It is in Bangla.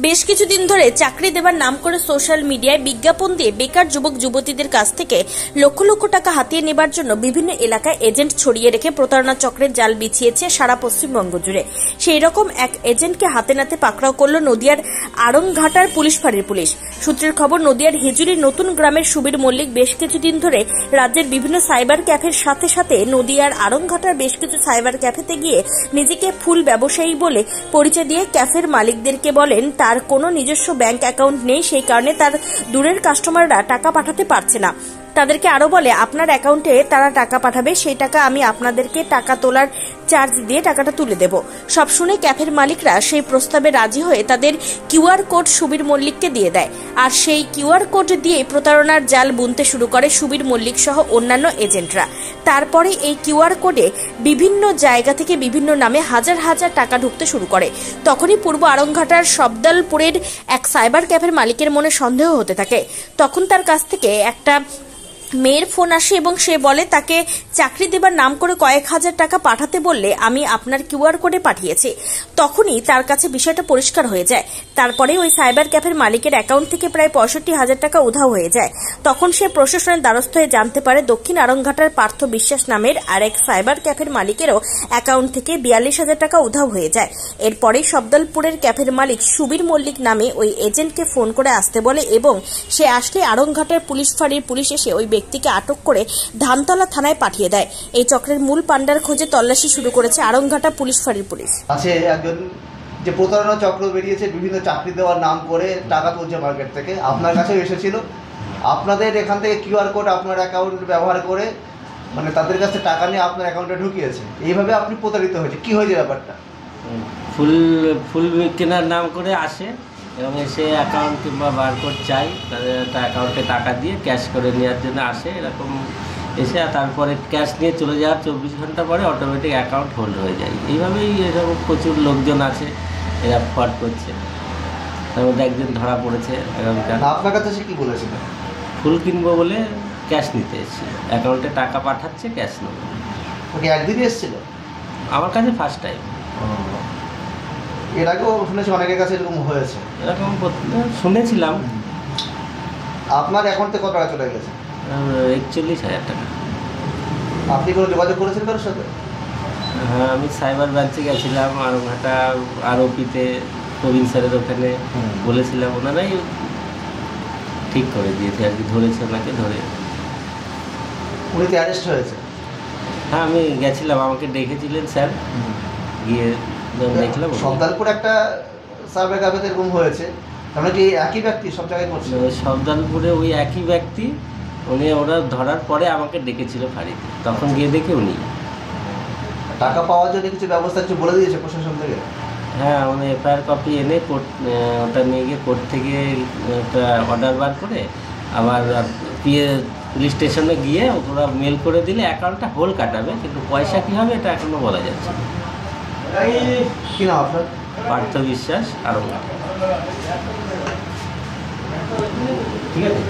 বেশ কিছুদিন ধরে চাকরি দেবার নাম করে সোশ্যাল মিডিয়ায় বিজ্ঞাপন দিয়ে বেকার যুবক যুবতীদের কাছ থেকে লক্ষ লক্ষ টাকা হাতিয়ে নেবার জন্য বিভিন্ন এলাকায় এজেন্ট ছড়িয়ে রেখে প্রতারণা চক্রের জাল বিছিয়েছে সারা পশ্চিমবঙ্গ জুড়ে। সেই রকম এক এজেন্টকে হাতে নাতে পাকড়াও করল নদিয়ার আড়ংঘাটার পুলিশ ফাঁড়ির পুলিশ। সূত্রের খবর, নদিয়ার হেজুরির নতুন গ্রামের সুবীর মল্লিক বেশ কিছুদিন ধরে রাজ্যের বিভিন্ন সাইবার ক্যাফের সাথে সাথে নদিয়ার আড়ংঘাটার বেশ কিছু সাইবার ক্যাফেতে গিয়ে নিজেকে ফুল ব্যবসায়ী বলে পরিচয় দিয়ে ক্যাফের মালিকদেরকে বলেন তার কোনো নিজস্ব ব্যাংক অ্যাকাউন্ট নেই, সেই কারণে তার দূরের কাস্টমাররা টাকা পাঠাতে পারছে না। তাদেরকে আরো বলে আপনার অ্যাকাউন্টে তারা টাকা পাঠাবে, সেই টাকা আমি আপনাদেরকে টাকা তোলার চার্জ দিয়ে টাকাটা তুলে দেব। সব শুনে ক্যাফের মালিকরা সেই প্রস্তাবে রাজি হয়ে তাদের কিউআর কোড সুবীর মল্লিককে দিয়ে দেয়, আর সেই কিউআর কোড দিয়ে প্রতারণার জাল বুনতে শুরু করে সুবীর মল্লিক সহ অন্যান্য এজেন্টরা। তারপরে এই কিউআর কোডে বিভিন্ন জায়গা থেকে বিভিন্ন নামে হাজার হাজার টাকা ঢুকতে শুরু করে। তখনই পূর্ব আড়ংঘাটার শব্দালপুরের এক সাইবার ক্যাফের মালিকের মনে সন্দেহ হতে থাকে। তখন তার কাছ থেকে একটা মেয়ের ফোন আসে এবং সে বলে তাকে চাকরি দেবার নাম করে কয়েক হাজার টাকা পাঠাতে বললে আমি আপনার কিউআর কোডে পাঠিয়েছি। তখনই তার কাছে বিষয়টা পরিষ্কার হয়ে যায়। তারপরে ওই সাইবার ক্যাফের মালিকের অ্যাকাউন্ট থেকে প্রায় 65,000 টাকা উধাও হয়ে যায়। তখন সে প্রশাসনের দ্বারস্থ হয়ে জানতে পারে দক্ষিণ আড়ংঘাটার পার্থ বিশ্বাস নামের আরেক সাইবার ক্যাফের মালিকেরও অ্যাকাউন্ট থেকে 42,000 টাকা উধাও হয়ে যায়। এরপরেই শব্দালপুরের ক্যাফের মালিক সুবীর মল্লিক নামে ওই এজেন্টকে ফোন করে আসতে বলে এবং সে আসলে আড়ংঘাটার পুলিশ ফাঁড়ির পুলিশ এসে ওই ব্যক্তিকে আটক করে ধানতলা থানায় পাঠিয়ে দেয়। এই চক্রের মূল পান্ডার খোঁজে তল্লাশি শুরু করেছে আড়ংঘাটা পুলিশ ফাঁড়ির পুলিশ। আছে একজন যে প্রতারণা চক্র বেরিয়েছে, বিভিন্ন চাকরি দেওয়ার নাম করে টাকা তুলছে মার্কেট থেকে, আপনার কাছেও এসেছিল। আপনাদের এখান থেকে কিউআর কোড আপনার অ্যাকাউন্ট ব্যবহার করে মানে তাদের কাছে টাকা নিয়ে আপনার অ্যাকাউন্টে ঢুকিয়েছে। এইভাবে আপনি প্রতারিত হয়েছে। কি হয়েছে ব্যাপারটা? ফুল কেনার নাম করে আসে এবং এসে অ্যাকাউন্ট কিংবা বারকোড চাই, তাদের অ্যাকাউন্টে টাকা দিয়ে ক্যাশ করে নেওয়ার জন্য আসে। এরকম এসে তারপরে ক্যাশ নিয়ে চলে যাওয়ার 24 ঘন্টা পরে অটোমেটিক অ্যাকাউন্ট হোল্ড হয়ে যায়। এইভাবেই এরকম প্রচুর লোকজন আছে, এরা ফ্রড করছে। তার মধ্যে একজন ধরা পড়েছে। আপনার কাছে সে কী বলেছিল? ফুল কিনবো বলে ক্যাশ নিতে এসেছি, অ্যাকাউন্টে টাকা পাঠাচ্ছে, ক্যাশ নেবো। ওকে একদিনই এসেছিল আমার কাছে ফার্স্ট টাইম। এর আগেও শুনেছি অনেকের কাছে এরকম হয়েছে। এরকম শুনেছিলাম। আপনার অ্যাকাউন্টে কত টাকা চলে গেছে? 41,000 টাকা। আপনি কোনো যোগাযোগ করেছেন কারোর সাথে? হ্যাঁ, আমি সাইবার ব্রাঞ্চে গেছিলাম, আড়ংঘাটা আরওপিতে প্রবীণ স্যারের ওখানে বলেছিলাম, ওনারাই ঠিক করে দিয়েছে আর কি, ধরেছে ওনাকে ধরে। উনি তো অ্যারেস্ট হয়েছে? হ্যাঁ, আমি গেছিলাম, আমাকে ডেকেছিলেন স্যার, গিয়ে দেখলাম। শব্দালপুর একটা সাইবার ক্যাফেতে এরকম হয়েছে, আমরা কি একই ব্যক্তি সব জায়গায় করছি? শব্দালপুরে ওই একই ব্যক্তি, ওরা ধরার পরে আমাকে ডেকেছিল ফাঁড়িতে, তখন গিয়ে দেখে উনি। টাকা পাওয়ার জন্য কিছু ব্যবস্থা কিছু বলে দিয়েছে প্রশাসন থেকে? হ্যাঁ, মানে এফআইআর কপি এনে কোর্ট, ওটা নিয়ে গিয়ে কোর্ট থেকে একটা অর্ডার বার করে আবার পুলিশ স্টেশনে গিয়ে ওরা মেল করে দিলে অ্যাকাউন্টটা হোল কাটাবে, কিন্তু পয়সা কী হবে এটা এখনও বলা যাচ্ছে না। কি নাম আপনার? পার্থ বিশ্বাস, আড়ংঘাটা। ঠিক আছে।